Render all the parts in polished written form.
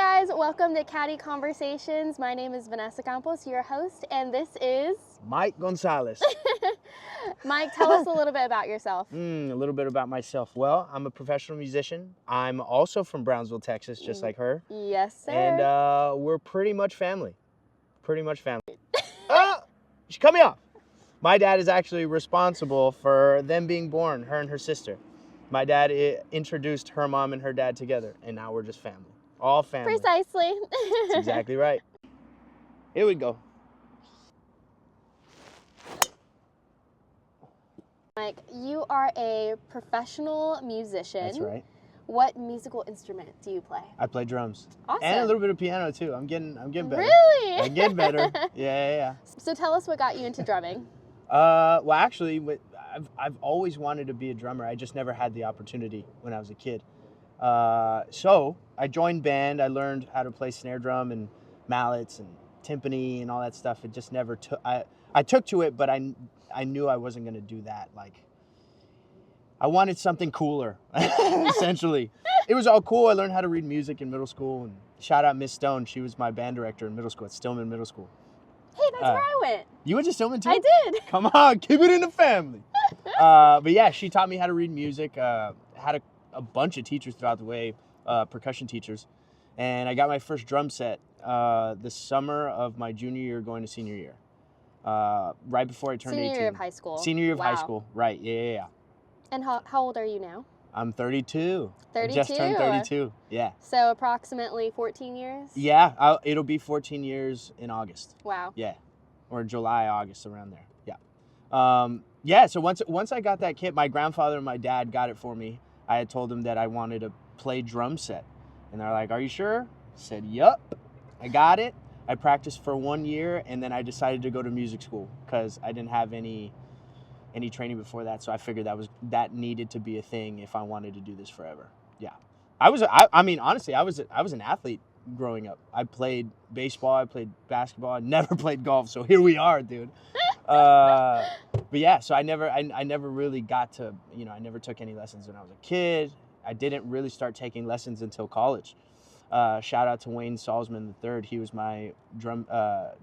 guys, welcome to Caddie Conversations. My name is Vanessa Campos, your host, and this is Mike Gonzales. Mike, tell us a little bit about yourself. A little bit about myself. Well, I'm a professional musician. I'm also from Brownsville, Texas, just like her. Yes, sir. And we're pretty much family. Oh, she cut me off. My dad is actually responsible for them being born, her and her sister. My dad introduced her mom and her dad together, and now we're just family. All family. Precisely. That's exactly right. Here we go. Mike, you are a professional musician. That's right. What musical instrument do you play? I play drums. Awesome. And a little bit of piano too. I'm getting better. Really? I'm getting better. Yeah. So tell us what got you into drumming. Well, actually, I've always wanted to be a drummer. I just never had the opportunity when I was a kid. So I joined band. I learned how to play snare drum and mallets and timpani and all that stuff. It just never took. I took to it, but I knew I wasn't going to do that. Like, I wanted something cooler, essentially. It was all cool. I learned how to read music in middle school. And shout out Miss Stone. She was my band director in middle school at Stillman Middle School. Hey, that's where I went. You went to Stillman too? I did. Come on, keep it in the family. But yeah, she taught me how to read music. Had a bunch of teachers throughout the way, percussion teachers. And I got my first drum set the summer of my junior year going to senior year. Right before I turned 18. Senior year of high school. Senior year of high school, right, yeah. And how old are you now? I'm 32. 32? I just turned 32, yeah. So approximately 14 years? Yeah, it'll be 14 years in August. Wow. Yeah, or July, August, around there, yeah. Yeah, so once I got that kit, my grandfather and my dad got it for me. I had told them that I wanted to play drum set. And they're like, "Are you sure?" I said, "Yup, I got it." I practiced for 1 year, and then I decided to go to music school because I didn't have any training before that. So I figured that needed to be a thing if I wanted to do this forever. Yeah, I mean, honestly, I was an athlete growing up. I played baseball, I played basketball, I never played golf. So here we are, dude. But yeah, so I never really got to, I never took any lessons when I was a kid. I didn't really start taking lessons until college. Shout out to Wayne Salzman III. He was my drum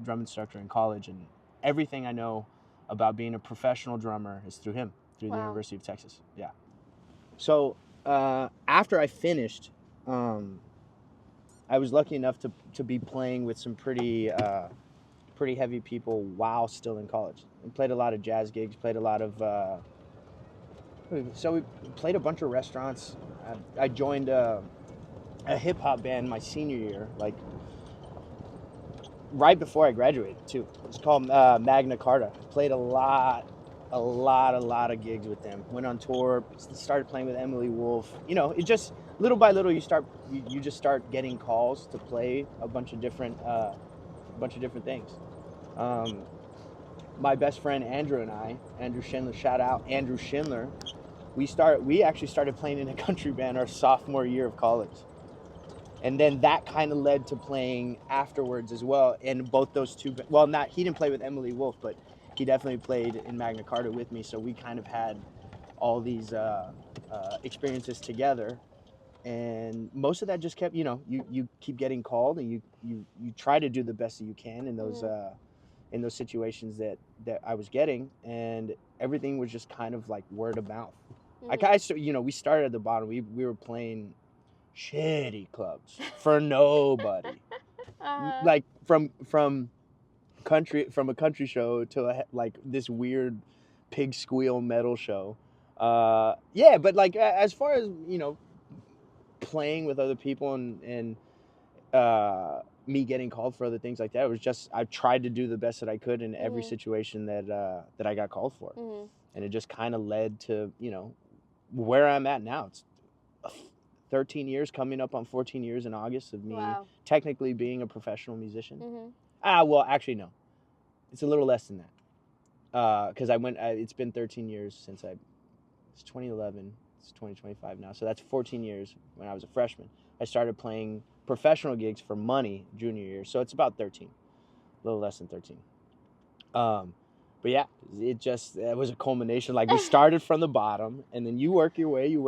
instructor in college, and everything I know about being a professional drummer is through him, through the University of Texas. Yeah. So after I finished, I was lucky enough to be playing with some pretty heavy people while still in college. We played a lot of jazz gigs, played a lot of so we played a bunch of restaurants. I joined a hip hop band my senior year, like right before I graduated too. It's called Magna Carta. Played a lot of gigs with them. Went on tour, started playing with Emily Wolf. It just little by little you just start getting calls to play a bunch of different things. My best friend Andrew and I, Andrew Schindler, shout out Andrew Schindler. We actually started playing in a country band our sophomore year of college. And then that kind of led to playing afterwards as well. And both those two, he didn't play with Emily Wolf, but he definitely played in Magna Carta with me. So we kind of had all these experiences together. And most of that just kept, you keep getting called, and you try to do the best that you can in those situations that I was getting. And everything was just kind of like word of mouth. We started at the bottom. We were playing shitty clubs for nobody. Like from a country show to like this weird pig squeal metal show. But like as far as playing with other people and me getting called for other things like that, it was just I tried to do the best that I could in every situation that I got called for. And it just kind of led to where I'm at now. It's 13 years, coming up on 14 years in August of me technically being a professional musician. Well, actually, no. It's a little less than that. Because it's been 13 years since it's 2011. It's 2025 now. So that's 14 years when I was a freshman. I started playing professional gigs for money junior year. So it's about 13. A little less than 13. But yeah, it was a culmination. Like we started from the bottom, and then you work your way, you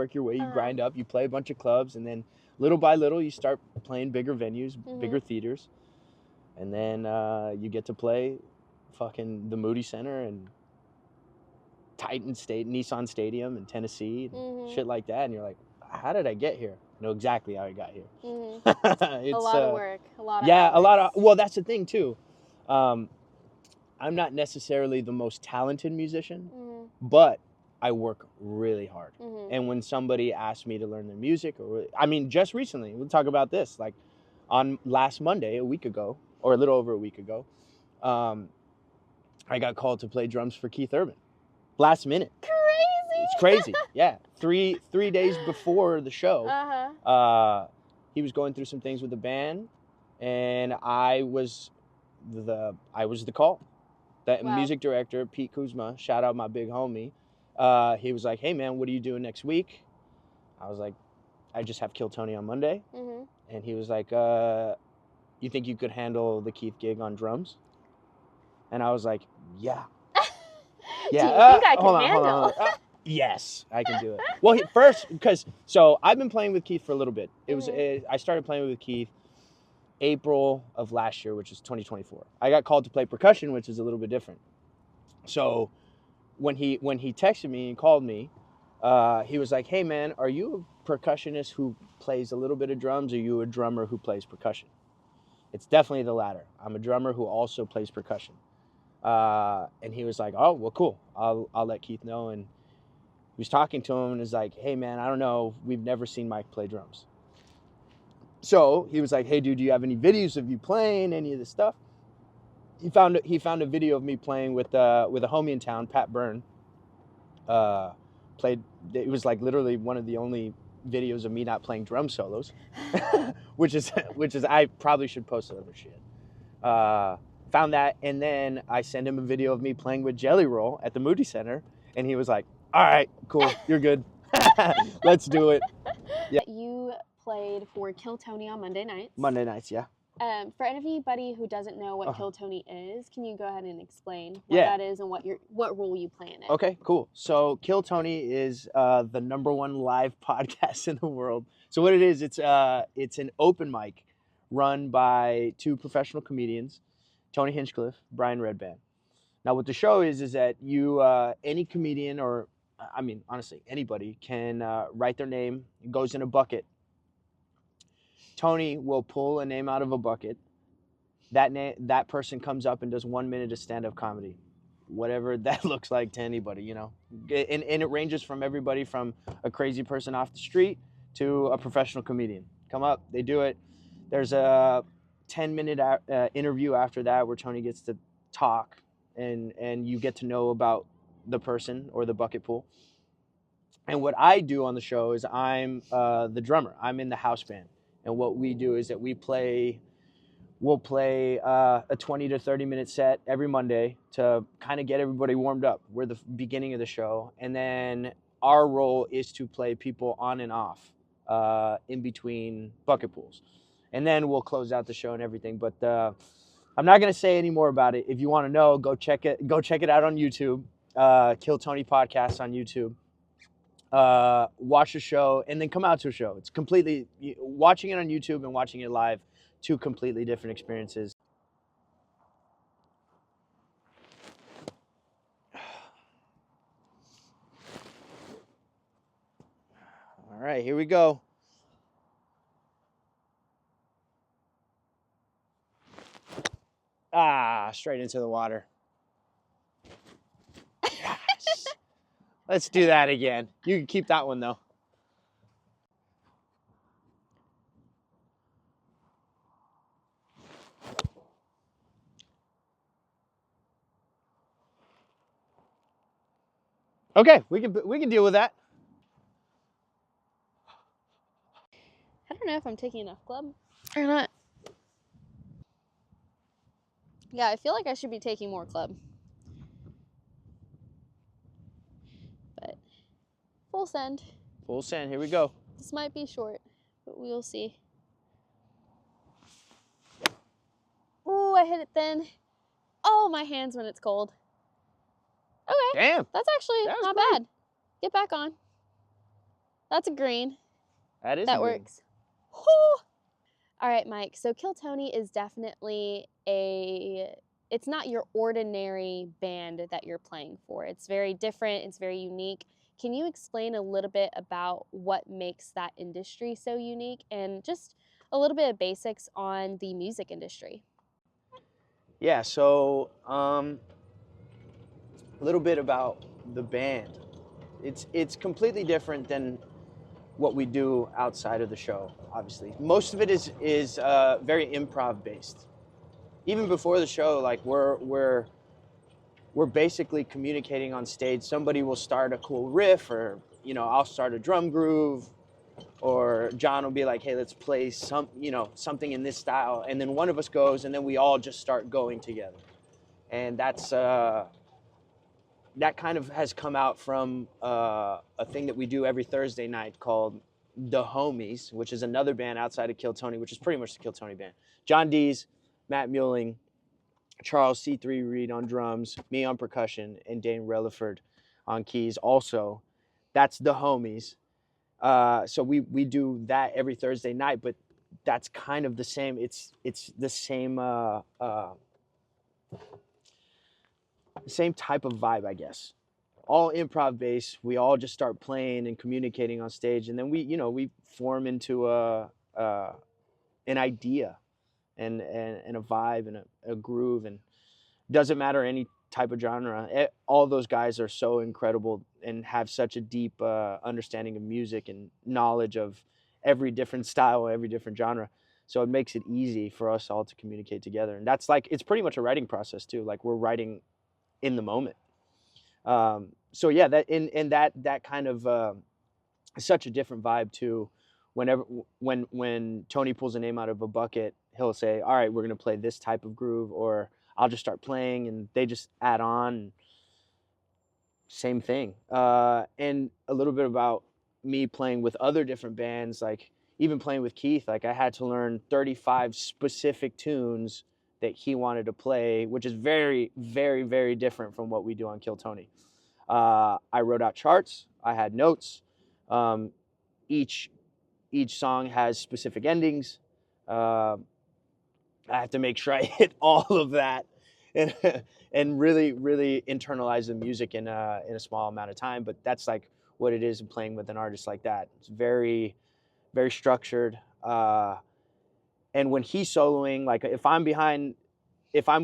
grind up, you play a bunch of clubs, and then little by little, you start playing bigger venues, bigger theaters. And then you get to play fucking the Moody Center and Nissan Stadium in Tennessee and shit like that. And you're like, how did I get here? I know exactly how I got here. It's a lot of work, a lot of yeah, hours. well, that's the thing too. I'm not necessarily the most talented musician, but I work really hard. And when somebody asks me to learn their music, just recently, we'll talk about this, like on last Monday, a week ago, or a little over a week ago, I got called to play drums for Keith Urban. Last minute. Crazy. It's crazy. Yeah. Three days before the show, he was going through some things with the band, and I was the call. The music director, Pete Kuzma, shout out my big homie. He was like, hey man, what are you doing next week? I was like, I just have Kill Tony on Monday. And he was like, you think you could handle the Keith gig on drums? And I was like, yeah. Yeah. Do you think I can handle? Hold on. Yes, I can do it. Well, so I've been playing with Keith for a little bit. I started playing with Keith April of last year, which is 2024. I got called to play percussion, which is a little bit different. So when he texted me and called me, he was like, hey man, are you a percussionist who plays a little bit of drums, or are you a drummer who plays percussion? It's definitely the latter. I'm a drummer who also plays percussion. And he was like, oh, well, cool. I'll let Keith know. And he was talking to him and was like, hey man, I don't know. We've never seen Mike play drums. So he was like, hey dude, do you have any videos of you playing any of this stuff? He found a video of me playing with a homie in town, Pat Byrne. It was like literally one of the only videos of me not playing drum solos, which is I probably should post other shit. Found that, and then I sent him a video of me playing with Jelly Roll at the Moody Center, and he was like, all right, cool, you're good. Let's do it. Yeah. You played for Kill Tony on Monday nights. Monday nights, yeah. For anybody who doesn't know what Kill Tony is, can you go ahead and explain what that is and what role you play in it? Okay, cool. So Kill Tony is the #1 live podcast in the world. So what it is, it's an open mic run by two professional comedians, Tony Hinchcliffe, Brian Redband. Now what the show is that you any comedian, or I mean honestly anybody, can write their name. It goes in a bucket. Tony will pull a name out of a bucket. That person comes up and does 1 minute of stand-up comedy, whatever that looks like to anybody, you know. And it ranges from everybody from a crazy person off the street to a professional comedian. Come up, they do it. There's a 10-minute interview after that where Tony gets to talk, and you get to know about the person or the bucket pool. And what I do on the show is I'm the drummer. I'm in the house band. And what we do is that we'll play a 20 to 30 minute set every Monday to kind of get everybody warmed up. We're the beginning of the show. And then our role is to play people on and off in between bucket pools. And then we'll close out the show and everything. But I'm not going to say any more about it. If you want to know, go check it out on YouTube. Kill Tony Podcast on YouTube. Watch the show and then come out to a show. It's completely, watching it on YouTube and watching it live, two completely different experiences. All right, here we go. Straight into the water. Yes. Let's do that again. You can keep that one though. Okay, we can deal with that. I don't know if I'm taking enough club or not. Yeah, I feel like I should be taking more club. But full send. Full send, here we go. This might be short, but we will see. Ooh, I hit it thin. Oh, my hands when it's cold. Okay. Damn. That's actually not bad. Get back on. That's a green. That works. All right, Mike. So Kill Tony is definitely it's not your ordinary band that you're playing for. It's very different, it's very unique. Can you explain a little bit about what makes that industry so unique and just a little bit of basics on the music industry? Yeah, so a little bit about the band. It's completely different than what we do outside of the show. Obviously, most of it is very improv based. Even before the show, like we're basically communicating on stage. Somebody will start a cool riff, or I'll start a drum groove, or John will be like, hey, let's play something in this style, and then one of us goes, and then we all just start going together. And that's that kind of has come out from a thing that we do every Thursday night called The Homies, which is another band outside of Kill Tony, which is pretty much the Kill Tony band. John Dees, Matt Muelling, Charles C3 Reed on drums, me on percussion, and Dane Relaford on keys also. That's The Homies. So we do that every Thursday night, but that's kind of the same. It's the same type of vibe, I guess. All improv based. We all just start playing and communicating on stage, and then we form into an idea and a vibe and a groove, and doesn't matter any type of genre. All those guys are so incredible and have such a deep understanding of music and knowledge of every different style, every different genre. So it makes it easy for us all to communicate together. And that's like, it's pretty much a writing process too. Like we're writing in the moment. So yeah, that kind of such a different vibe too. When Tony pulls a name out of a bucket, he'll say, all right, we're going to play this type of groove, or I'll just start playing and they just add on. Same thing. And a little bit about me playing with other different bands, like even playing with Keith, like I had to learn 35 specific tunes that he wanted to play, which is very, very, very different from what we do on Kill Tony. I wrote out charts. I had notes. Each song has specific endings. I have to make sure I hit all of that, and and really, really internalize the music in a small amount of time. But that's like what it is in playing with an artist like that. It's very, very structured. And when he's soloing, like if I'm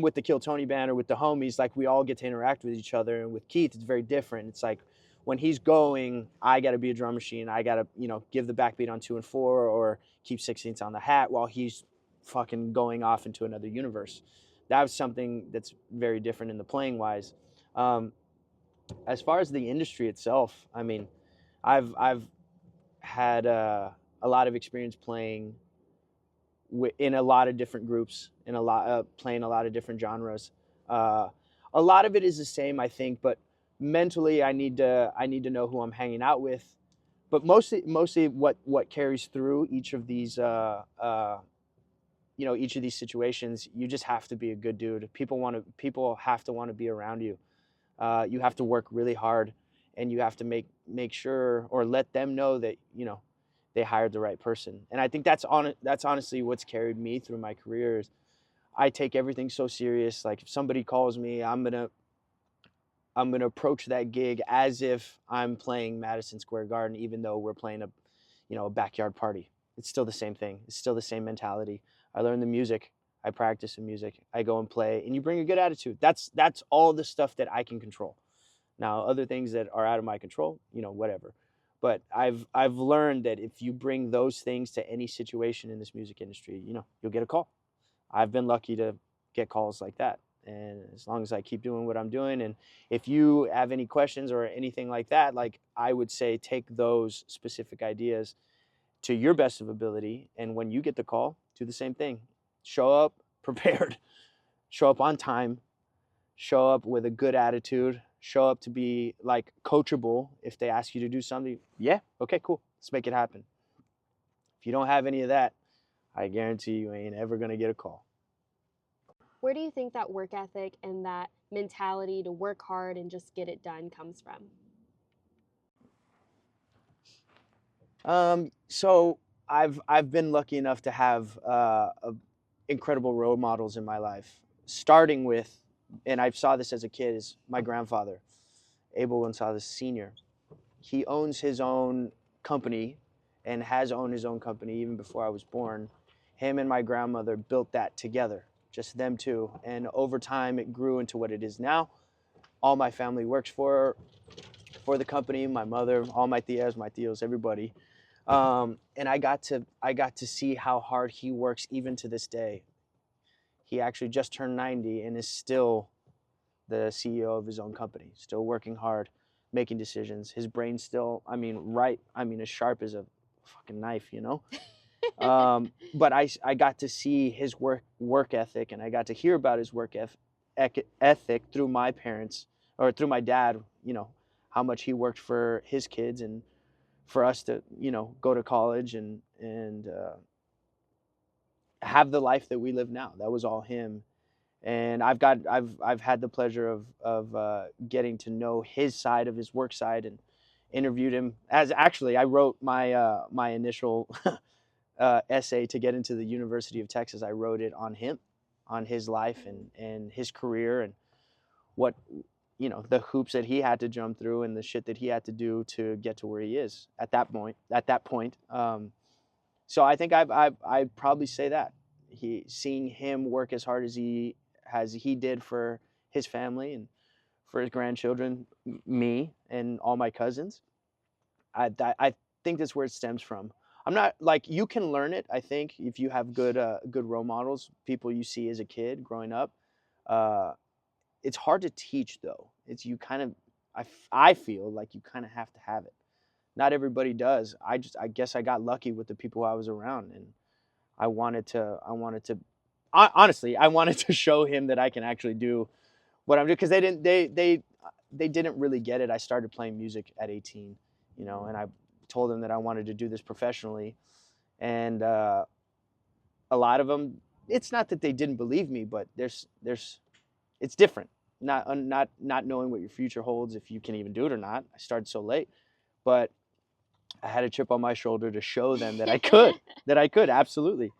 with the Kill Tony band or with the Homies, like we all get to interact with each other. And with Keith, it's very different. It's like when he's going, I got to be a drum machine. I got to, give the backbeat on 2 and 4 or keep 16ths on the hat while he's fucking going off into another universe. That was something that's very different in the playing wise. As far as the industry itself, I mean, I've had a lot of experience playing in a lot of different groups, in playing a lot of different genres. A lot of it is the same, I think, but mentally I need to know who I'm hanging out with. But mostly what carries through each of these each of these situations, you just have to be a good dude. People have to want to be around you. You have to work really hard, and you have to make sure or let them know that they hired the right person. And I think that's honestly what's carried me through my career. Is I take everything so serious. Like if somebody calls me, I'm gonna approach that gig as if I'm playing Madison Square Garden, even though we're playing a backyard party. It's still the same thing. It's still the same mentality. I learn the music. I practice the music. I go and play, and you bring a good attitude. That's all the stuff that I can control. Now, other things that are out of my control, whatever. But I've learned that if you bring those things to any situation in this music industry, you'll get a call. I've been lucky to get calls like that. And as long as I keep doing what I'm doing, and if you have any questions or anything like that, like I would say, take those specific ideas to your best of ability. And when you get the call, do the same thing. Show up prepared, show up on time, show up with a good attitude, show up to be like coachable. If they ask you to do something, yeah, okay, cool, let's make it happen. If you don't have any of that, I guarantee you ain't ever gonna get a call. Where do you think that work ethic and that mentality to work hard and just get it done comes from? So I've been lucky enough to have incredible role models in my life, starting with, and I saw this as a kid, is my grandfather, Abel Gonzales Sr. He owns his own company and has owned his own company even before I was born. Him and my grandmother built that together, just them two. And over time, it grew into what it is now. All my family works for the company, my mother, all my tias, my tios, everybody. And I got to see how hard he works even to this day. He actually just turned 90 and is still the CEO of his own company, still working hard, making decisions. His brain's still, as sharp as a fucking knife, you know? But I got to see his work ethic, and I got to hear about his work ethic through my parents, or through my dad, you know, how much he worked for his kids and for us to, you know, go to college and have the life that we live now. That was all him. And I've had the pleasure of getting to know his side of his work side, and interviewed him. As actually I wrote my my initial essay to get into the University of Texas. I wrote it on him, on his life and his career, and what, you know, the hoops that he had to jump through and the shit that he had to do to get to where he is at that point. So I think I'd probably say that seeing him work as hard as he did for his family and for his grandchildren, me and all my cousins. I think that's where it stems from. I'm not like, you can learn it. I think if you have good role models, people you see as a kid growing up. It's hard to teach though. It's you kind of I feel like you kind of have to have it. Not everybody does. I guess I got lucky with the people I was around, and I wanted to honestly, I wanted to show him that I can actually do what I'm doing, because they didn't really get it. I started playing music at 18, you know, and I told them that I wanted to do this professionally, and a lot of them, it's not that they didn't believe me, but it's different. Not knowing what your future holds, if you can even do it or not. I started so late, but I had a chip on my shoulder to show them that I could absolutely.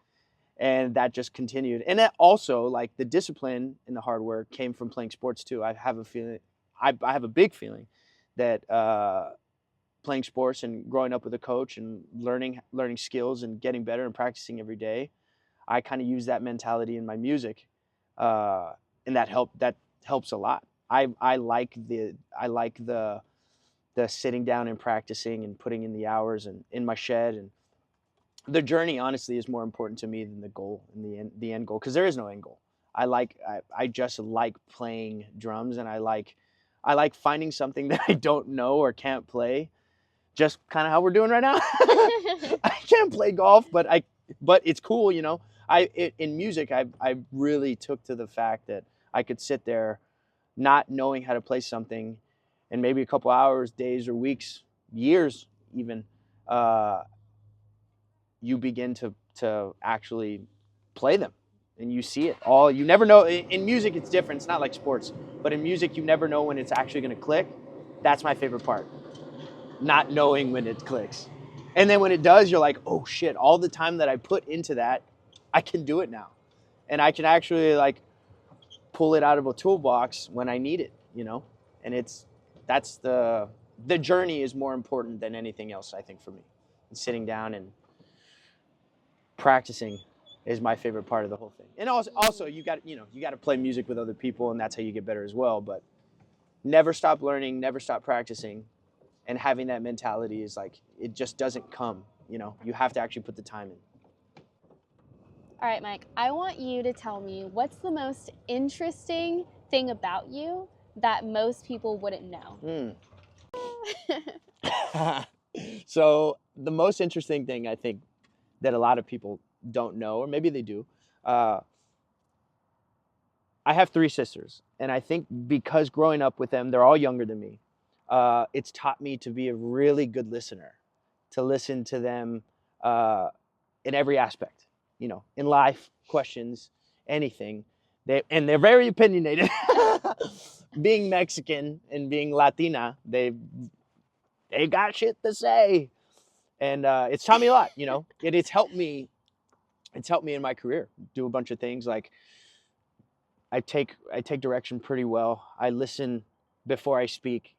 And that just continued. And that also, like, the discipline and the hard work came from playing sports too. I have a feeling, I have a big feeling that playing sports and growing up with a coach and learning skills and getting better and practicing every day, I kind of use that mentality in my music, and that helps a lot. I like the sitting down and practicing and putting in the hours and in my shed, and the journey honestly is more important to me than the goal and the end goal, because there is no end goal. I just like playing drums, and I like finding something that I don't know or can't play, just kind of how we're doing right now. I can't play golf, but it's cool, you know. In music, I really took to the fact that I could sit there not knowing how to play something, and maybe a couple hours, days or weeks, years even, you begin to actually play them, and you see it all. You never know. In music, it's different. It's not like sports, but in music, you never know when it's actually going to click. That's my favorite part, not knowing when it clicks. And then when it does, you're like, oh shit, all the time that I put into that, I can do it now. And I can actually, like, pull it out of a toolbox when I need it, you know? And that's the journey is more important than anything else, I think, for me. And sitting down and practicing is my favorite part of the whole thing. And also you got to play music with other people, and that's how you get better as well. But never stop learning, never stop practicing, and having that mentality is like, it just doesn't come, you know. You have to actually put the time in. All right, Mike, I want you to tell me, what's the most interesting thing about you that most people wouldn't know? So the most interesting thing, I think, that a lot of people don't know, or maybe they do, I have 3 sisters, and I think because growing up with them, they're all younger than me, it's taught me to be a really good listener, to listen to them in every aspect, you know, in life, questions, anything. They're very opinionated. Being Mexican and being Latina, they got shit to say. And it's taught me a lot, you know. It's helped me. It's helped me in my career. Do a bunch of things. Like I take direction pretty well. I listen before I speak,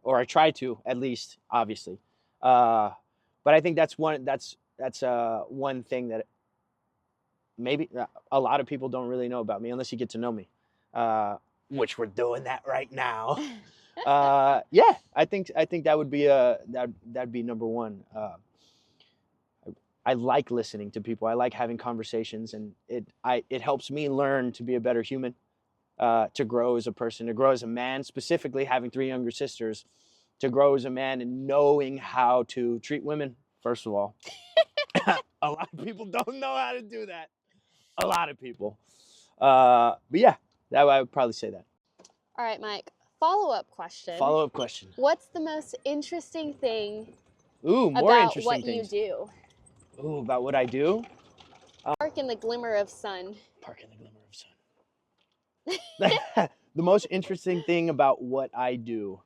or I try to, at least, obviously. But I think that's one thing that maybe a lot of people don't really know about me unless you get to know me, which we're doing that right now. Yeah, I think that would be that'd be number one. I like listening to people. I like having conversations, and it helps me learn to be a better human, to grow as a person, to grow as a man. Specifically, having 3 younger sisters, to grow as a man and knowing how to treat women. First of all, a lot of people don't know how to do that. A lot of people. But yeah, I would probably say that. All right, Mike. Follow-up question. Follow-up question. What's the most interesting thing Ooh, more about interesting what things. you do? Ooh, about what I do? Park in the glimmer of sun. Park in the glimmer of sun. The most interesting thing about what I do.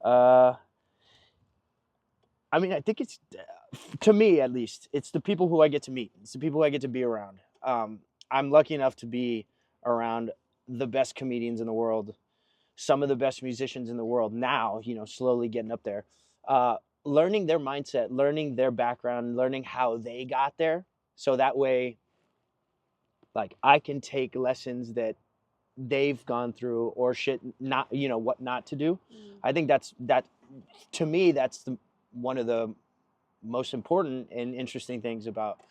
I mean, I think it's, to me at least, it's the people who I get to meet. It's the people I get to be around. I'm lucky enough to be around the best comedians in the world, some of the best musicians in the world now, you know, slowly getting up there. Learning their mindset, learning their background, learning how they got there. So that way, like, I can take lessons that they've gone through or shit, not, you know, what not to do. I think that to me, that's one of the most important and interesting things about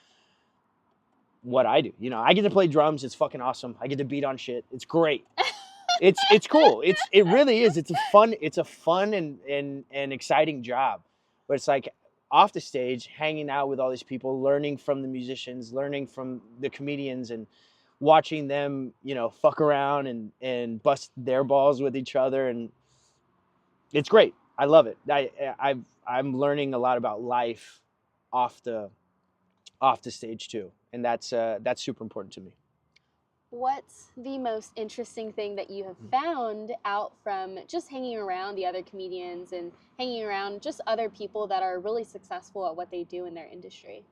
what I do. You know, I get to play drums. It's fucking awesome. I get to beat on shit. It's great. It's cool. It really is. It's a fun and exciting job. But it's like off the stage, hanging out with all these people, learning from the musicians, learning from the comedians, and watching them, you know, fuck around and bust their balls with each other, and it's great. I love it. I'm learning a lot about life off the stage too, and that's super important to me. What's the most interesting thing that you have found out from just hanging around the other comedians and hanging around just other people that are really successful at what they do in their industry?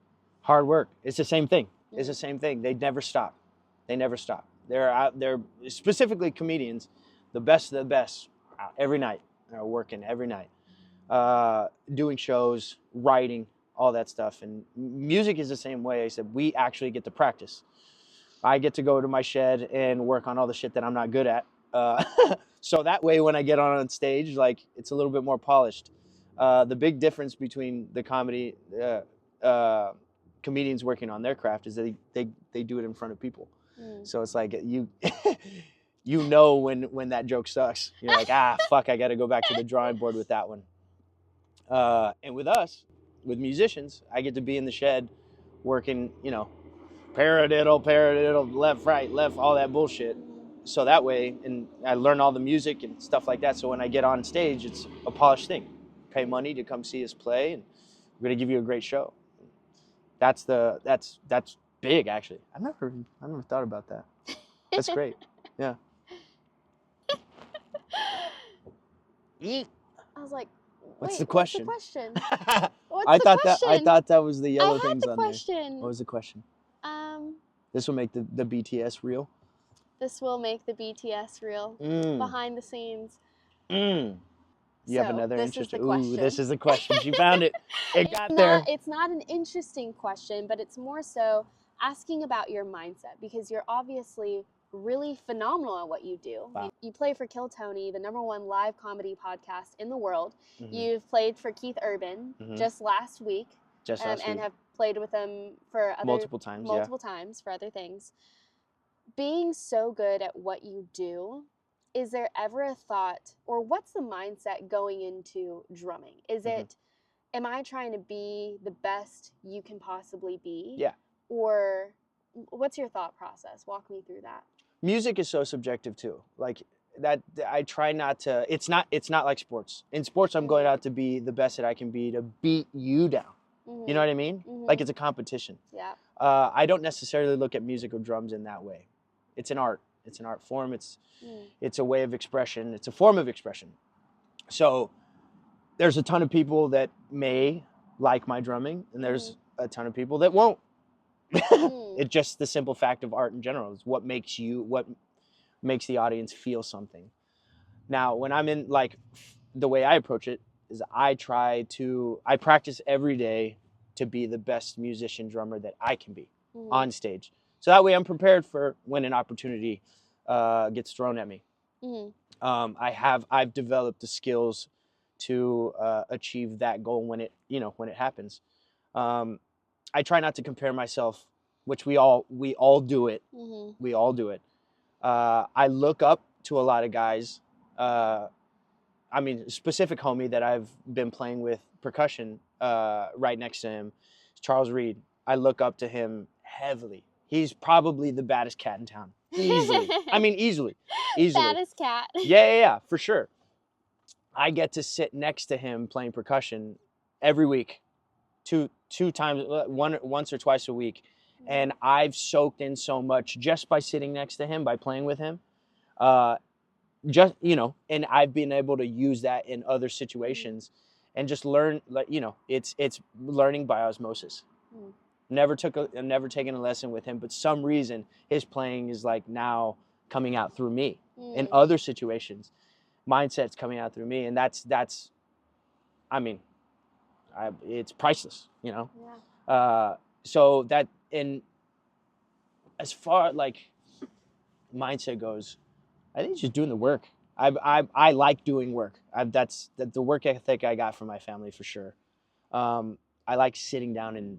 Hard work. It's the same thing. It's the same thing. They never stop. They never stop. They're out there, specifically comedians, the best of the best, every night. They're working every night, doing shows, writing, all that stuff. And music is the same way. I said, we actually get to practice. I get to go to my shed and work on all the shit that I'm not good at. So that way, when I get on stage, like, it's a little bit more polished. The big difference between the comedians working on their craft is that they do it in front of people. So it's like you you know when that joke sucks. You're like, fuck, I got to go back to the drawing board with that one. And with us, with musicians, I get to be in the shed working, you know, paradiddle, left, right, left, all that bullshit. So that way, and I learn all the music and stuff like that. So when I get on stage, it's a polished thing. Pay money to come see us play, and we're gonna give you a great show. That's big, actually. I never thought about that. That's great. Yeah. I was like, what's the question? What's the question? I thought that was the yellow things on question. there. What was the question? This will make the BTS reel. This will make the BTS reel. Behind the scenes. You have another interesting. Ooh, this is the question. She found it. It got there. It's not an interesting question, but it's more so asking about your mindset, because you're obviously really phenomenal at what you do. Wow. You play for Kill Tony, the #1 live comedy podcast in the world. You've played for Keith Urban just last week. And have played with him for multiple times for other things. Being so good at what you do, is there ever a thought, or what's the mindset going into drumming? Is it, am I trying to be the best you can possibly be? Yeah. Or what's your thought process? Walk me through that. Music is so subjective too. Like that, I try not to. It's not like sports. In sports, I'm going out to be the best that I can be, to beat you down. You know what I mean? Like, it's a competition. Yeah. I don't necessarily look at music or drums in that way. It's an art. It's an art form. It's a way of expression. It's a form of expression. So there's a ton of people that may like my drumming, and there's a ton of people that won't. It's just the simple fact of art in general is what makes the audience feel something. Now, when I'm in, like, the way I approach it is I practice every day to be the best musician drummer that I can be on stage. So that way I'm prepared for when an opportunity gets thrown at me. I've developed the skills to achieve that goal when it happens. I try not to compare myself, which we all do it. We all do it. I look up to a lot of guys. Specific homie that I've been playing with percussion right next to him, Charles Reed. I look up to him heavily. He's probably the baddest cat in town. Easily. Easily. Baddest cat. Yeah, for sure. I get to sit next to him playing percussion every week, two times, once or twice a week. And I've soaked in so much just by sitting next to him, by playing with him. And I've been able to use that in other situations and just learn, it's learning by osmosis. Never taken a lesson with him, but some reason his playing is like now coming out through me in other situations. Mindset's coming out through me, and that's it's priceless, so that, and as far like mindset goes, I think it's just doing the work. I like doing work. That's the work ethic I got from my family for sure. I like sitting down and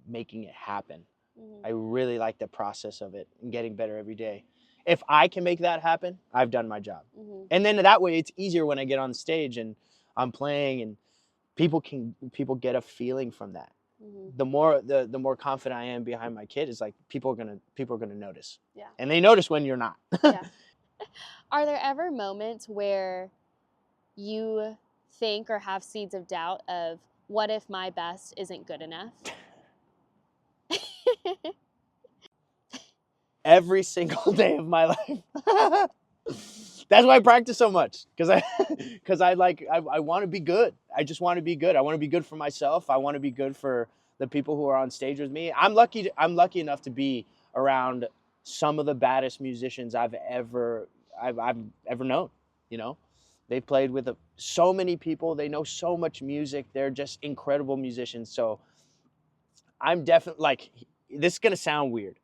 making it happen. I really like the process of it and getting better every day. If I can make that happen, I've done my job. And then that way it's easier when I get on stage and I'm playing and people get a feeling from that. The more confident I am behind my kid, is like people are gonna notice. Yeah. And they notice when you're not. Yeah. Are there ever moments where you think or have seeds of doubt of what if my best isn't good enough? Every single day of my life. That's why I practice so much, because I want to be good. I just want to be good. I want to be good for myself. I want to be good for the people who are on stage with me. I'm lucky enough to be around some of the baddest musicians I've ever known. They've played with so many people. They know so much music. They're just incredible musicians. So I'm definitely, like, this is gonna sound weird,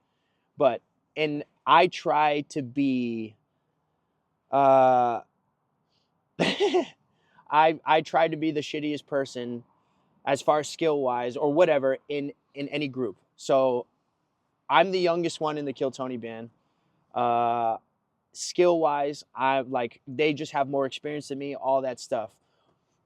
but I try to be. I try to be the shittiest person as far as skill wise or whatever in any group. So I'm the youngest one in the Kill Tony band. Skill wise, they just have more experience than me, all that stuff.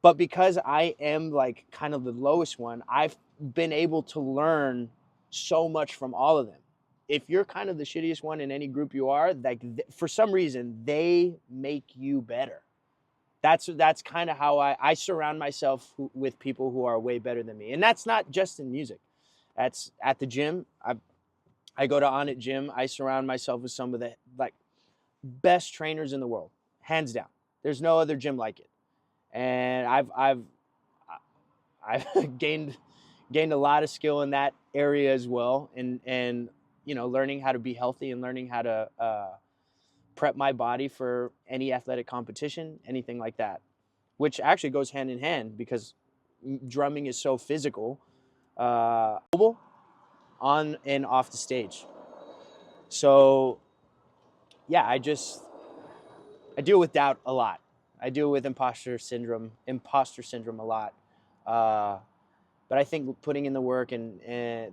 But because I am like kind of the lowest one, I've been able to learn so much from all of them. If you're kind of the shittiest one in any group you are, like for some reason, they make you better. That's kind of how I surround myself with people who are way better than me. And that's not just in music. That's at the gym. I go to On It Gym. I surround myself with some of the best trainers in the world, hands down. There's no other gym like it. And I've gained a lot of skill in that area as well. And learning how to be healthy and learning how to prep my body for any athletic competition, anything like that, which actually goes hand in hand because drumming is so physical, on and off the stage. So yeah, I deal with doubt a lot. I deal with imposter syndrome a lot. But I think putting in the work and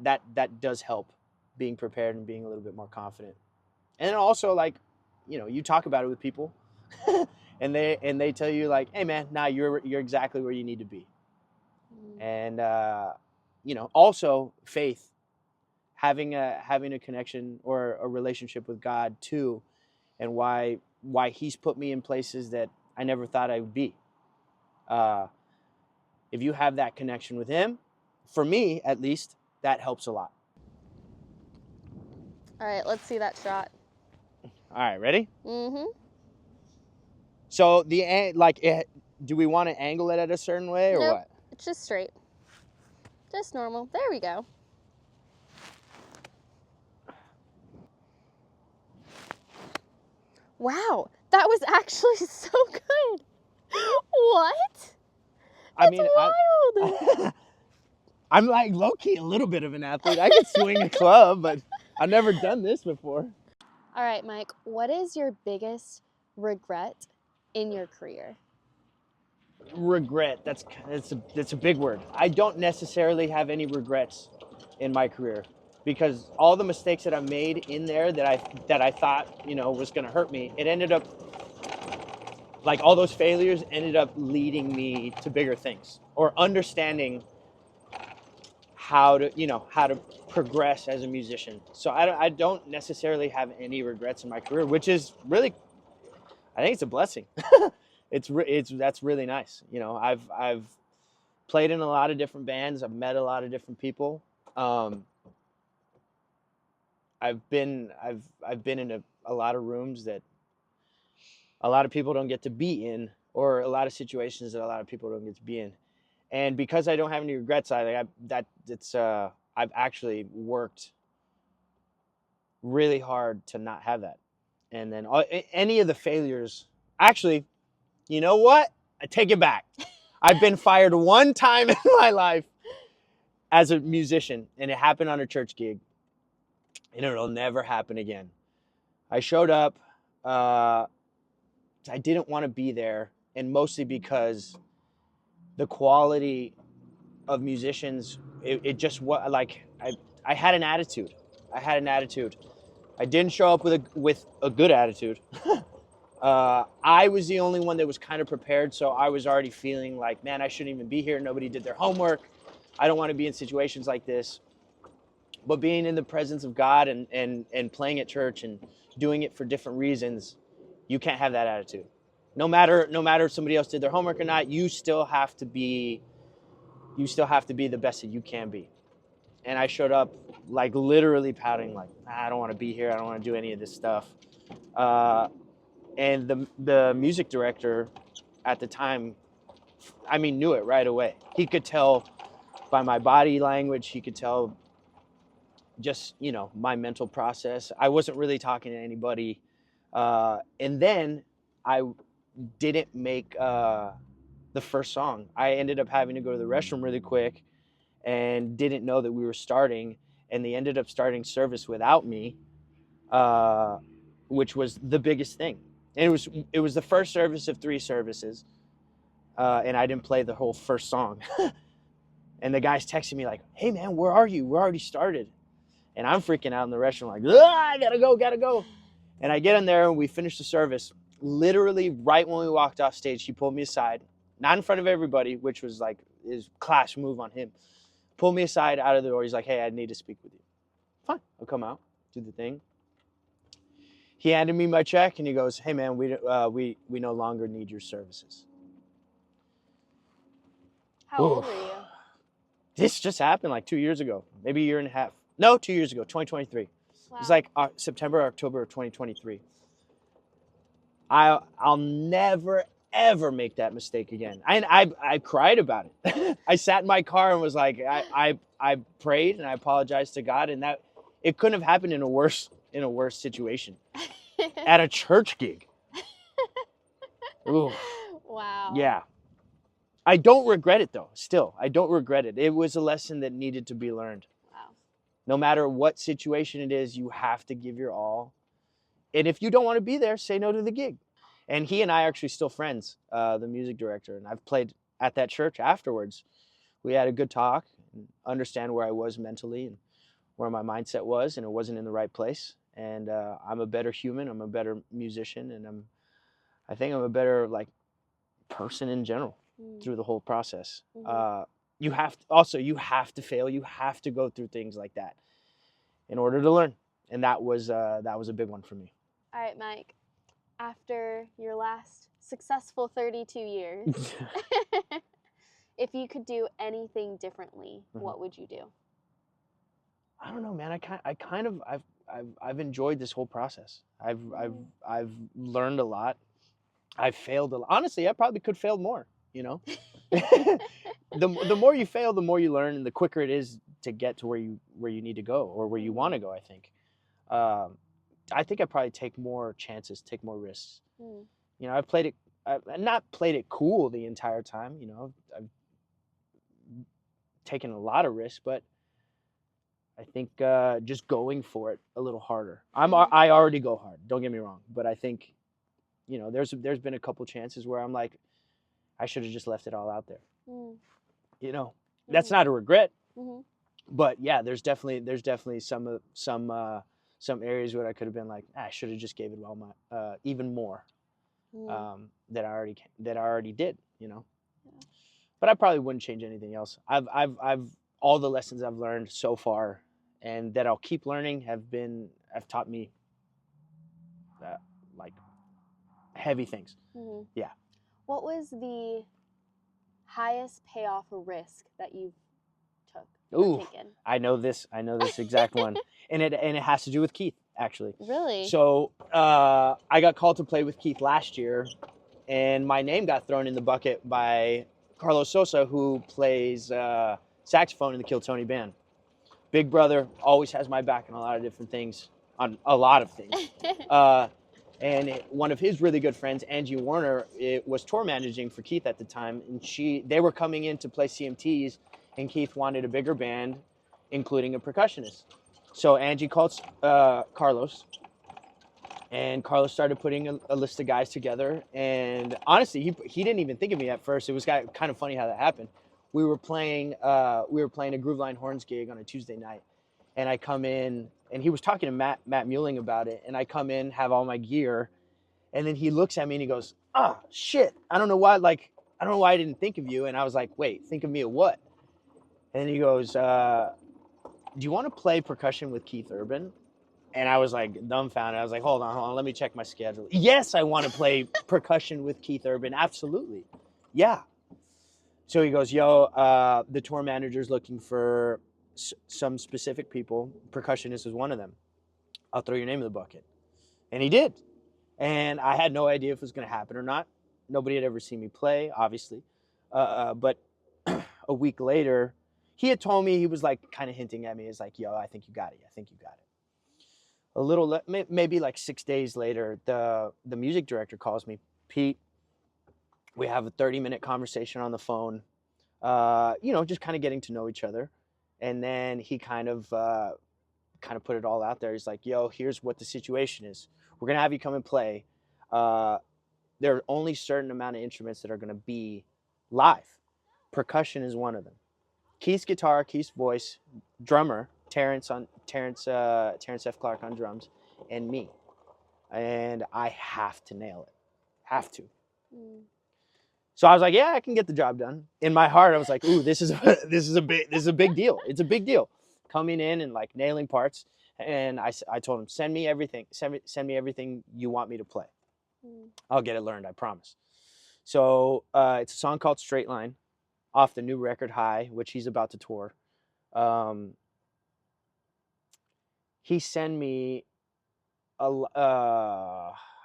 that does help, being prepared and being a little bit more confident. And then also, you talk about it with people and they tell you like, hey man, nah, you're exactly where you need to be. And also faith, having a connection or a relationship with God too, and why he's put me in places that I never thought I would be. If you have that connection with him, for me at least, that helps a lot. All right, let's see that shot. All right, ready? So do we want to angle it at a certain way or what? Just straight. Just normal. There we go. Wow, that was actually so good. What? I That's mean, wild. I'm like low-key a little bit of an athlete. I can swing a club, but I've never done this before. All right, Mike, what is your biggest regret in your career? Regret, that's a big word. I don't necessarily have any regrets in my career, because all the mistakes that I made in there that I thought, was going to hurt me, it ended up, like, all those failures ended up leading me to bigger things, or understanding how to progress as a musician. So I don't necessarily have any regrets in my career, which is really, I think it's a blessing. That's really nice. I've played in a lot of different bands. I've met a lot of different people. I've been in a lot of rooms that a lot of people don't get to be in, or a lot of situations that a lot of people don't get to be in. And because I don't have any regrets, I've actually worked really hard to not have that. And then any of the failures, actually, you know what? I take it back. I've been fired one time in my life as a musician, and it happened on a church gig, and it'll never happen again. I showed up. I didn't want to be there, and mostly because the quality of musicians, it just was like, I had an attitude. I didn't show up with a good attitude. I was the only one that was kind of prepared, so I was already feeling like, man, I shouldn't even be here. Nobody did their homework. I don't want to be in situations like this. But being in the presence of God and playing at church and doing it for different reasons, you can't have that attitude. No matter if somebody else did their homework or not, you still have to be the best that you can be. And I showed up like literally pouting, like, I don't want to be here. I don't want to do any of this stuff. And the music director at the time, knew it right away. He could tell by my body language. He could tell just, my mental process. I wasn't really talking to anybody. And then I didn't make the first song. I ended up having to go to the restroom really quick and didn't know that we were starting. And they ended up starting service without me, which was the biggest thing. And it was the first service of 3 services, and I didn't play the whole first song. And the guy's texting me like, "Hey man, where are you? We're already started." And I'm freaking out in the restroom like, I gotta go. And I get in there and we finish the service. Literally right when we walked off stage, he pulled me aside, not in front of everybody, which was like his class move on him. Pulled me aside out of the door. He's like, "Hey, I need to speak with you." Fine, I'll come out, do the thing. He handed me my check and he goes, "Hey man, we no longer need your services." How old were you? This just happened like 2 years ago, maybe a year and a half. No, 2 years ago, 2023. Wow. It was like September, October of 2023. I'll never, ever make that mistake again. I cried about it. I sat in my car and was like, I prayed and I apologized to God, and that it couldn't have happened in a worse situation. At a church gig. Ooh. Wow. Yeah. I don't regret it though. Still, I don't regret it. It was a lesson that needed to be learned. Wow. No matter what situation it is, you have to give your all. And if you don't want to be there, say no to the gig. And he and I are actually still friends, the music director. And I've played at that church afterwards. We had a good talk and understand where I was mentally and where my mindset was, and it wasn't in the right place. And I'm a better human. I'm a better musician, and I think I'm a better person in general through the whole process. Mm-hmm. You have to fail. You have to go through things like that in order to learn. And that was a big one for me. All right, Mike. After your last successful 32 years, if you could do anything differently, what would you do? I don't know, man. I've enjoyed this whole process. I've learned a lot. I've failed a lot. Honestly, I probably could fail more, the more you fail, the more you learn, and the quicker it is to get to where you need to go or where you want to go. I think I probably take more chances, take more risks. Mm. You know, I've not played it cool the entire time. You know, I've taken a lot of risks, but I think just going for it a little harder. I already go hard. Don't get me wrong, but I think, you know, there's been a couple chances where I'm like, I should have just left it all out there. Mm. You know, that's not a regret, Mm-hmm. but yeah, there's definitely some areas where I could have been like, I should have just gave it all my even more that I already did. You know, Yeah. but I probably wouldn't change anything else. I've all the lessons I've learned so far, and that I'll keep learning, have taught me like heavy things. Mm-hmm. Yeah. What was the highest payoff risk that you've took or taken? I know this exact one, and it has to do with Keith, actually. Really? So I got called to play with Keith last year, and my name got thrown in the bucket by Carlos Sosa, who plays saxophone in the Kill Tony band. Big brother, always has my back on a lot of different things, on a lot of things. And one of his really good friends, Angie Warner, was tour managing for Keith at the time, and they were coming in to play CMTs, and Keith wanted a bigger band, including a percussionist. So Angie called Carlos, and Carlos started putting a list of guys together. And honestly, he didn't even think of me at first. It was kind of funny how that happened. We were playing a Grooveline Horns gig on a Tuesday night, and I come in, and he was talking to Matt Muelling about it, and I come in, have all my gear, and then he looks at me and he goes, "Ah, shit, I don't know why I didn't think of you." And I was like, "Wait, think of me of what?" And he goes, "Do you want to play percussion with Keith Urban?" And I was like dumbfounded. I was like, hold on, let me check my schedule. Yes, I want to play percussion with Keith Urban. Absolutely. Yeah. So he goes, yo, the tour manager's looking for some specific people. Percussionist is one of them. I'll throw your name in the bucket. And he did. And I had no idea if it was going to happen or not. Nobody had ever seen me play, obviously. But a week later, he had told me, he was like kind of hinting at me. He's like, yo, I think you got it. I think you got it. A little, maybe like 6 days later, the music director calls me. Pete, we have a 30-minute conversation on the phone, you know, just kind of getting to know each other. And then he kind of put it all out there. He's like, yo, here's what the situation is. We're going to have you come and play. There are only certain amount of instruments that are going to be live. Percussion is one of them. Keith's guitar, Keith's voice, drummer, Terrence F. Clark on drums, and me. And I have to nail it. Have to. So I was like, yeah, I can get the job done. In my heart, I was like, ooh, this is a big deal. It's a big deal. Coming in and like nailing parts. And I told him, send me everything. Send me everything you want me to play. I'll get it learned, I promise. So it's a song called Straight Line off the new record High, which he's about to tour. He sent me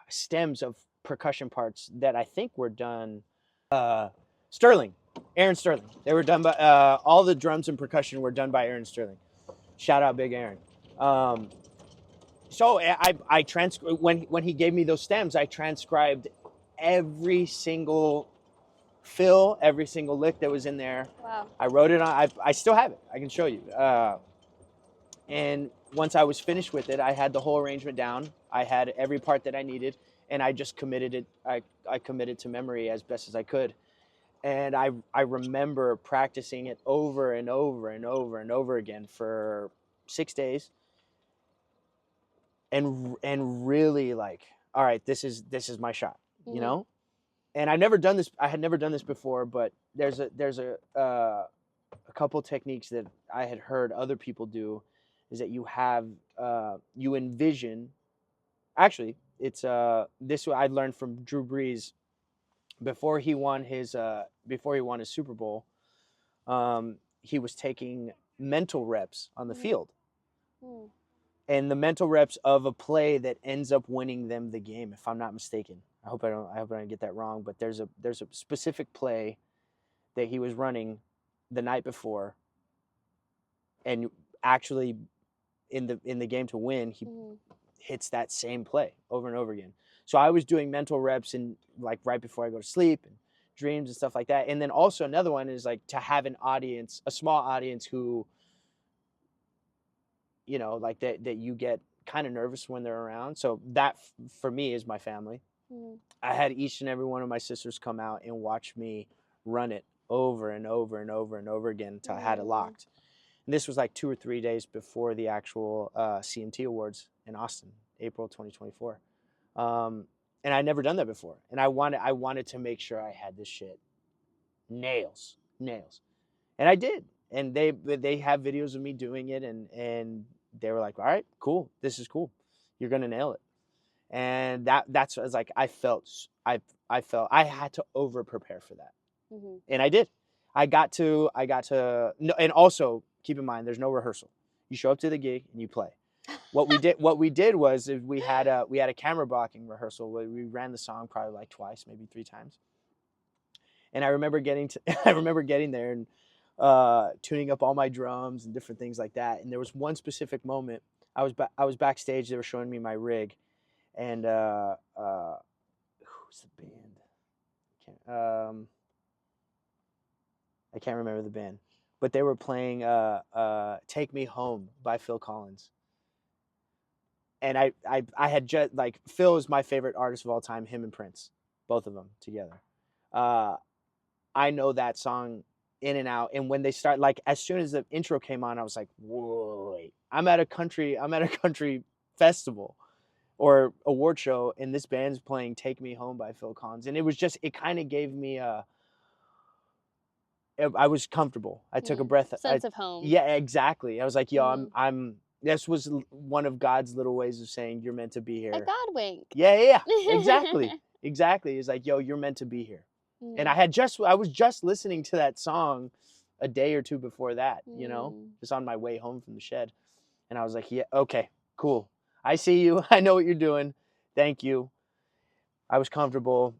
stems of percussion parts that I think were done. Aaron Sterling. They were done by all the drums and percussion were done by Aaron Sterling. Shout out, Big Aaron. So I when he gave me those stems, I transcribed every single fill, every single lick that was in there. Wow. I wrote it on. I still have it. I can show you. And once I was finished with it, I had the whole arrangement down. I had every part that I needed, and I just committed it. I committed to memory as best as I could. And I remember practicing it over and over and over and over again for 6 days. And really like, all right, this is my shot, you know? And I had never done this before, but there's a couple techniques that I had heard other people do, is that you envision. Actually, it's this I learned from Drew Brees before he won his Super Bowl. He was taking mental reps on the field, and the mental reps of a play that ends up winning them the game, if I'm not mistaken. I hope I don't get that wrong, but there's a specific play that he was running the night before, and actually in the game to win, he hits that same play over and over again. So I was doing mental reps and like right before I go to sleep and dreams and stuff like that. And then also another one is like to have an audience, a small audience who, you know, like that you get kind of nervous when they're around. So that for me is my family. I had each and every one of my sisters come out and watch me run it over and over and over and over again until I had it locked. And this was like 2 or 3 days before the actual CMT Awards in Austin, April 2024. And I'd never done that before. And I wanted to make sure I had this shit nails. And I did. And they have videos of me doing it, and they were like, all right, cool. This is cool. You're going to nail it. And that's like, I felt I had to over prepare for that. And I did. I got to, and also keep in mind, there's no rehearsal. You show up to the gig and you play. What we did was we had a camera blocking rehearsal where we ran the song probably like twice, maybe 3 times. And I remember getting there and tuning up all my drums and different things like that. And there was one specific moment. I was backstage. They were showing me my rig, and who's the band? I can't remember the band, but they were playing "Take Me Home" by Phil Collins. And I had just, like, Phil is my favorite artist of all time, him and Prince, both of them together. I know that song in and out. And when they start, like, as soon as the intro came on, I was like, whoa, wait, I'm at a country festival or award show, and this band's playing "Take Me Home" by Phil Collins. And it kind of gave me I was comfortable. I took a breath. Sense of home. Yeah, exactly. I was like, yo, this was one of God's little ways of saying you're meant to be here. A God wink. Yeah. Exactly. It's like, yo, you're meant to be here. And I was just listening to that song a day or two before that, you know, just on my way home from the shed. And I was like, yeah, okay, cool. I see you. I know what you're doing. Thank you. I was comfortable.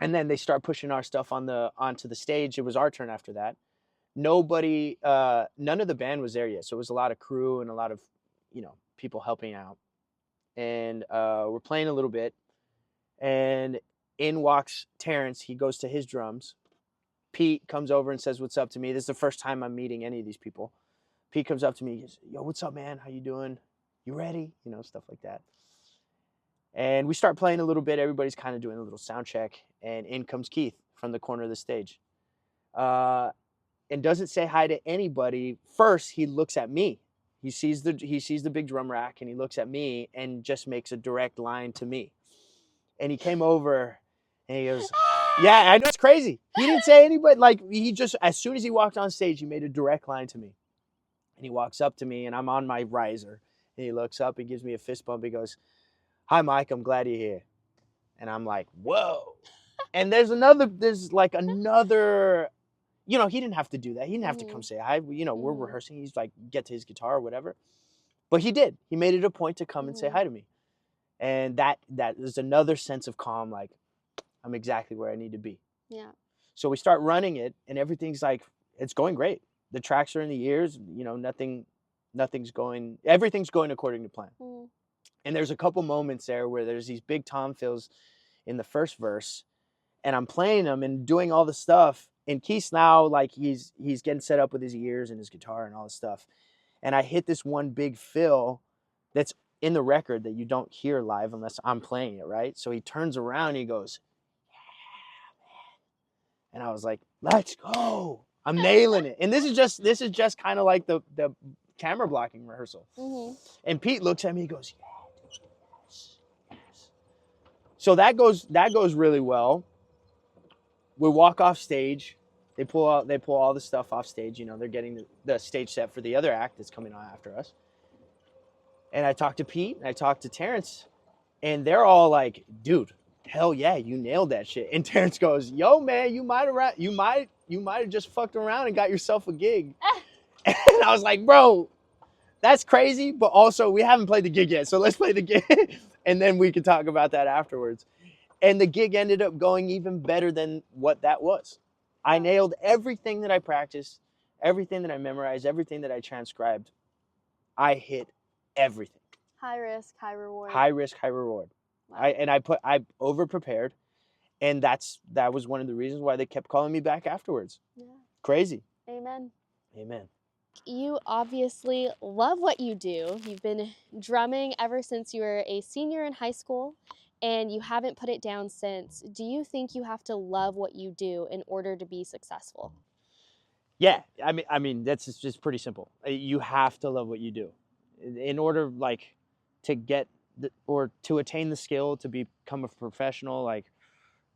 And then they start pushing our stuff onto the stage. It was our turn after that. Nobody, none of the band was there yet. So it was a lot of crew and a lot of, you know, people helping out. And we're playing a little bit. And in walks Terrence. He goes to his drums. Pete comes over and says, what's up to me. This is the first time I'm meeting any of these people. Pete comes up to me. He goes, yo, what's up, man? How you doing? You ready? You know, stuff like that. And we start playing a little bit. Everybody's kind of doing a little sound check. And in comes Keith from the corner of the stage. And doesn't say hi to anybody. First, he looks at me. He sees the big drum rack, and he looks at me and just makes a direct line to me. And he came over and he goes, yeah, I know, it's crazy. He didn't say anybody. Like, he just, as soon as he walked on stage, he made a direct line to me. And he walks up to me, and I'm on my riser. And he looks up and gives me a fist bump. He goes, hi, Mike, I'm glad you're here. And I'm like, whoa. And there's another, you know, he didn't have to do that. He didn't have to come say hi. You know, we're rehearsing. He's like, get to his guitar or whatever. But he did. He made it a point to come and say hi to me. And that is another sense of calm, like, I'm exactly where I need to be. Yeah. So we start running it, and everything's like, it's going great. The tracks are in the ears. You know, everything's going according to plan. And there's a couple moments there where there's these big tom fills in the first verse, and I'm playing them and doing all the stuff. And Keith's now, like, he's getting set up with his ears and his guitar and all this stuff. And I hit this one big fill that's in the record that you don't hear live unless I'm playing it, right? So he turns around and he goes, yeah, man. And I was like, let's go. I'm nailing it. And this is just kind of like the camera blocking rehearsal. And Pete looks at me, he goes, yeah. So that goes really well. We walk off stage. They pull all the stuff off stage. You know, they're getting the stage set for the other act that's coming on after us. And I talked to Pete and I talked to Terrence, and they're all like, dude, hell yeah, you nailed that shit. And Terrence goes, yo, man, you might have just fucked around and got yourself a gig. And I was like, bro, that's crazy, but also we haven't played the gig yet, so let's play the gig. And then we can talk about that afterwards. And the gig ended up going even better than what that was. I Wow. nailed everything that I practiced, everything that I memorized, everything that I transcribed. I hit everything. High risk, high reward. High risk, high reward. Wow. I over prepared, and that was one of the reasons why they kept calling me back afterwards. Yeah. Crazy. Amen. Amen. You obviously love what you do. You've been drumming ever since you were a senior in high school, and you haven't put it down since. Do you think you have to love what you do in order to be successful? Yeah, I mean that's just pretty simple. You have to love what you do, in order like to get or to attain the skill to become a professional. Like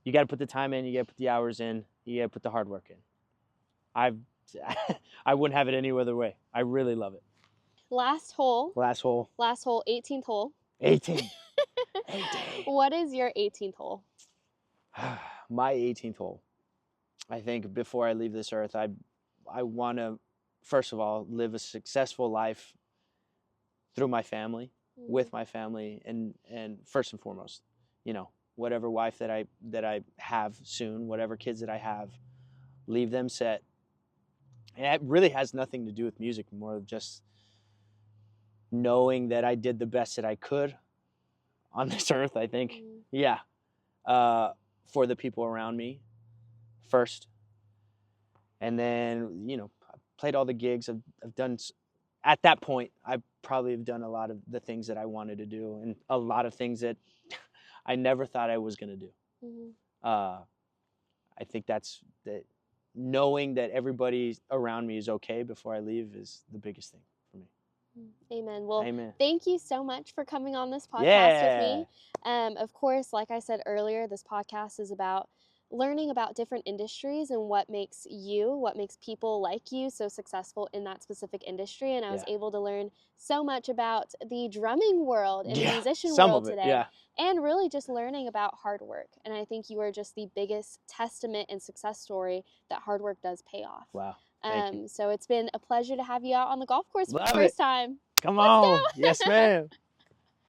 you got to put the time in, you got to put the hours in, you got to put the hard work in. I've I wouldn't have it any other way. I really love it. Last hole. Last hole. Last hole, 18th hole. 18. 18. What is your 18th hole? My 18th hole. I think before I leave this earth, I want to, first of all, live a successful life through my family, with my family, and first and foremost, you know, whatever wife that I have soon, whatever kids that I have, leave them set. And it really has nothing to do with music, more of just knowing that I did the best that I could on this earth, I think. Yeah. For the people around me first. And then, you know, I played all the gigs. I've done, at that point, I probably have done a lot of the things that I wanted to do and a lot of things that I never thought I was going to do. I think that knowing that everybody around me is okay before I leave is the biggest thing for me. Amen. Well, Amen. Thank you so much for coming on this podcast with me. Yeah. Of course, like I said earlier, this podcast is about learning about different industries and what makes people like you so successful in that specific industry. And I was Yeah. able to learn so much about the drumming world and the Yeah, musician some world of it, today. yeah. And really just learning about hard work. And I think you are just the biggest testament and success story that hard work does pay off. Wow. Thank you. So it's been a pleasure to have you out on the golf course for Love the first it. time. Come Let's on. go. Yes, ma'am.